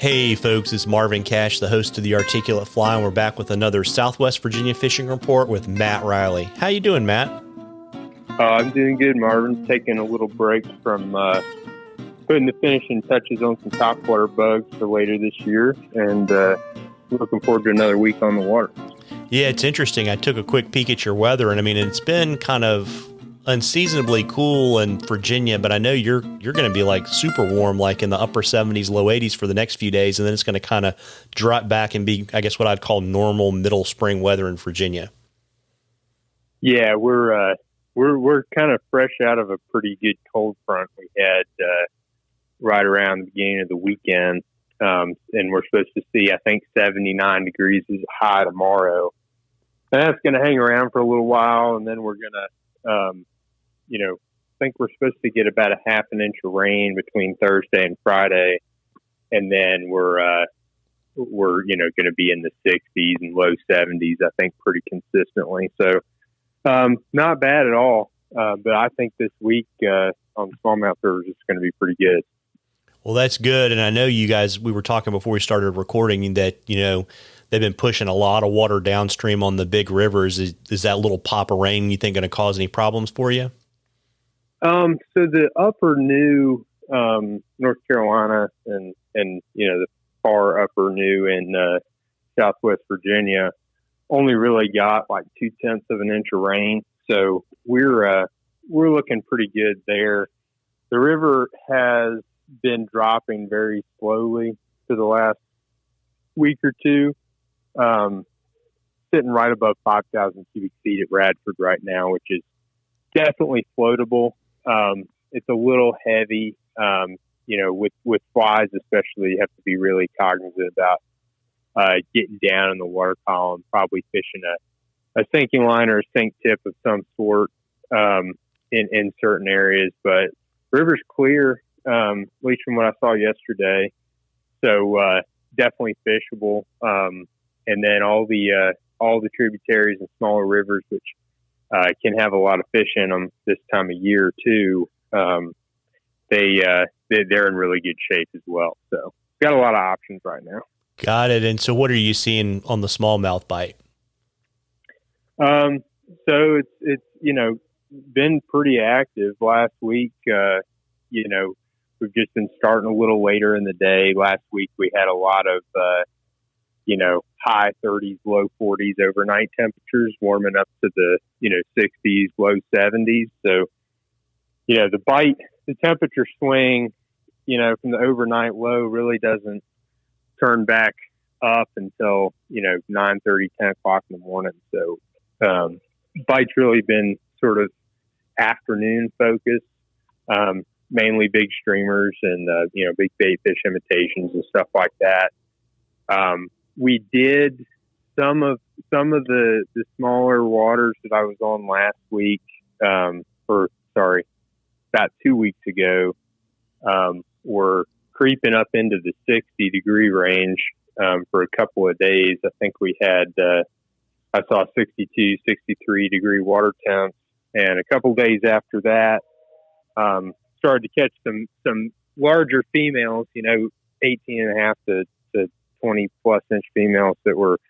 Hey folks, it's Marvin Cash, the host of the Articulate Fly, and we're back with another Southwest Virginia fishing report with Matt Reilly. How you doing, Matt? I'm doing good, Marvin. Taking a little break from putting the finishing touches on some topwater bugs for later this year, and looking forward to another week on the water. Yeah, it's interesting. I took a quick peek at your weather, and I mean, it's been kind of unseasonably cool in Virginia, but I know you're going to be like super warm, like in the upper 70s, low 80s for the next few days, and then it's going to kind of drop back and be, I guess, what I'd call normal middle spring weather in Virginia. Yeah, we're kind of fresh out of a pretty good cold front we had right around the beginning of the weekend, and we're supposed to see, I think, 79 degrees is high tomorrow, and that's going to hang around for a little while, and then we're going to I think we're supposed to get about a half an inch of rain between Thursday and Friday, and then we're going to be in the 60s and low 70s, I think, pretty consistently. So not bad at all. But I think this week on smallmouth rivers is going to be pretty good. Well, that's good. And I know you guys, we were talking before we started recording that, they've been pushing a lot of water downstream on the big rivers. Is that little pop of rain, you think, going to cause any problems for you? So the upper new North Carolina and the far upper new in Southwest Virginia only really got like 0.2 of an inch of rain. So we're looking pretty good there. The river has been dropping very slowly for the last week or two. Sitting right above 5,000 cubic feet at Radford right now, which is definitely floatable. It's a little heavy, with flies especially. You have to be really cognizant about getting down in the water column, probably fishing a sinking line or a sink tip of some sort in certain areas. But river's clear, at least from what I saw yesterday. So definitely fishable. And then all the tributaries and smaller rivers, which can have a lot of fish in them this time of year too. They're in really good shape as well. So got a lot of options right now. Got it. And so what are you seeing on the smallmouth bite? So it's been pretty active last week. We've just been starting a little later in the day. Last week we had a lot of high 30s, low 40s overnight temperatures, warming up to the 60s, low 70s. So the temperature swing from the overnight low really doesn't turn back up until 9:30, 10 o'clock in the morning. So bite's really been sort of afternoon focused, mainly big streamers and big bait fish imitations and stuff like that. We did some of the smaller waters that I was on last week, about 2 weeks ago, were creeping up into the 60 degree range for a couple of days. I think we had, I saw 62, 63 degree water temps, and a couple of days after that, started to catch some larger females, 18 and a half to 20 plus inch females that were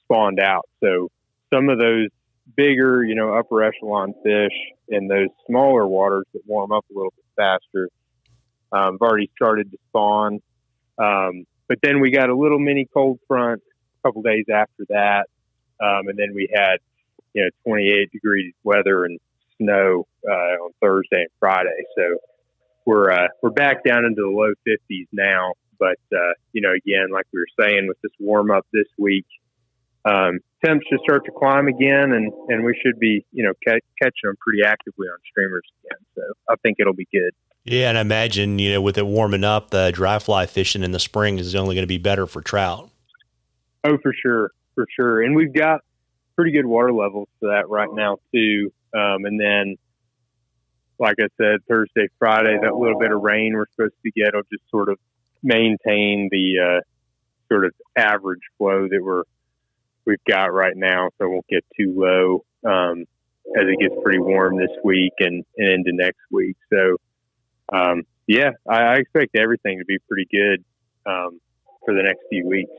spawned out. So some of those bigger, upper echelon fish in those smaller waters that warm up a little bit faster have already started to spawn. But then we got a little mini cold front a couple days after that. And then we had, 28 degrees weather and snow on Thursday and Friday. So we're back down into the low 50s now. But, again, like we were saying, with this warm up this week, temps should start to climb again, and we should be, catching them pretty actively on streamers again. So I think it'll be good. Yeah, and I imagine, with it warming up, the dry fly fishing in the spring is only going to be better for trout. Oh, for sure. And we've got pretty good water levels for that right now, too. And then, like I said, Thursday, Friday, that little bit of rain we're supposed to get will just sort of maintain the sort of average flow that we've got right now, so it won't get too low as it gets pretty warm this week and into next week. So I expect everything to be pretty good for the next few weeks.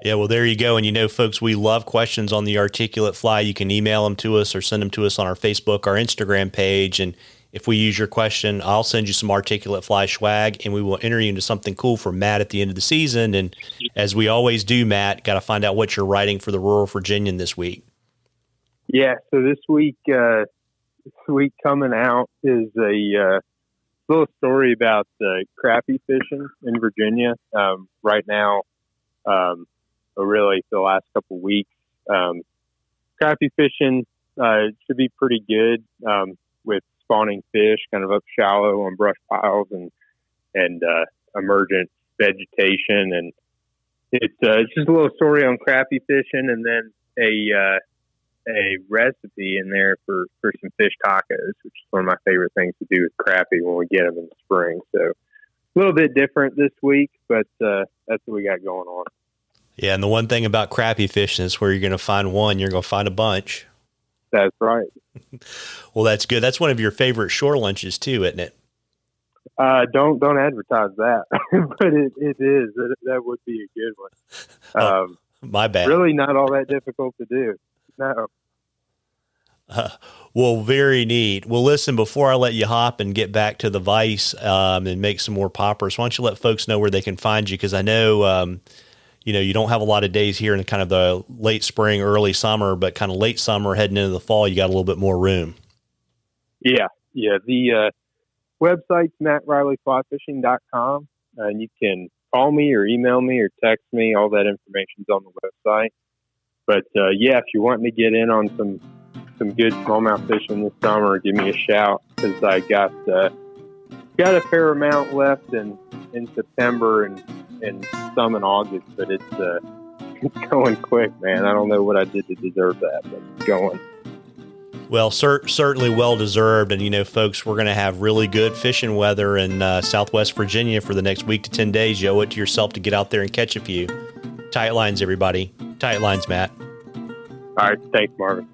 Yeah, well, there you go. And, folks, we love questions on the articulate fly. You can email them to us or send them to us on our Facebook, our Instagram page. And if we use your question, I'll send you some articulate fly swag, and we will enter you into something cool for Matt at the end of the season. And as we always do, Matt, got to find out what you're writing for the Rural Virginian this week. Yeah, so this week coming out is a little story about crappie fishing in Virginia. Right now, really the last couple of weeks, crappie fishing should be pretty good with spawning fish kind of up shallow on brush piles and emergent vegetation. And it's just a little story on crappie fishing, and then a recipe in there for some fish tacos, which is one of my favorite things to do with crappie when we get them in the spring. So a little bit different this week, but that's what we got going on. Yeah, and the one thing about crappie fishing is where you're going to find one, you're going to find a bunch. That's right. Well, that's good. That's one of your favorite shore lunches too, isn't it? Don't advertise that, but it is. That would be a good one. My bad. Really not all that difficult to do. No. Well, very neat. Well, listen, before I let you hop and get back to the vise and make some more poppers, why don't you let folks know where they can find you? Because I know, you don't have a lot of days here in kind of the late spring, early summer, but kind of late summer heading into the fall, you got a little bit more room. Yeah. The website's MattReillyFlyFishing.com, and you can call me or email me or text me. All that information's on the website. But if you're wanting to get in on some good smallmouth fishing this summer, give me a shout, because I got a fair amount left in September and some in August. But it's going quick, man. I don't know what I did to deserve that, but it's going. Well, certainly well deserved. And, folks, we're going to have really good fishing weather in Southwest Virginia for the next week to 10 days. You owe it to yourself to get out there and catch a few. Tight lines, everybody. Tight lines, Matt. All right. Thanks, Marvin.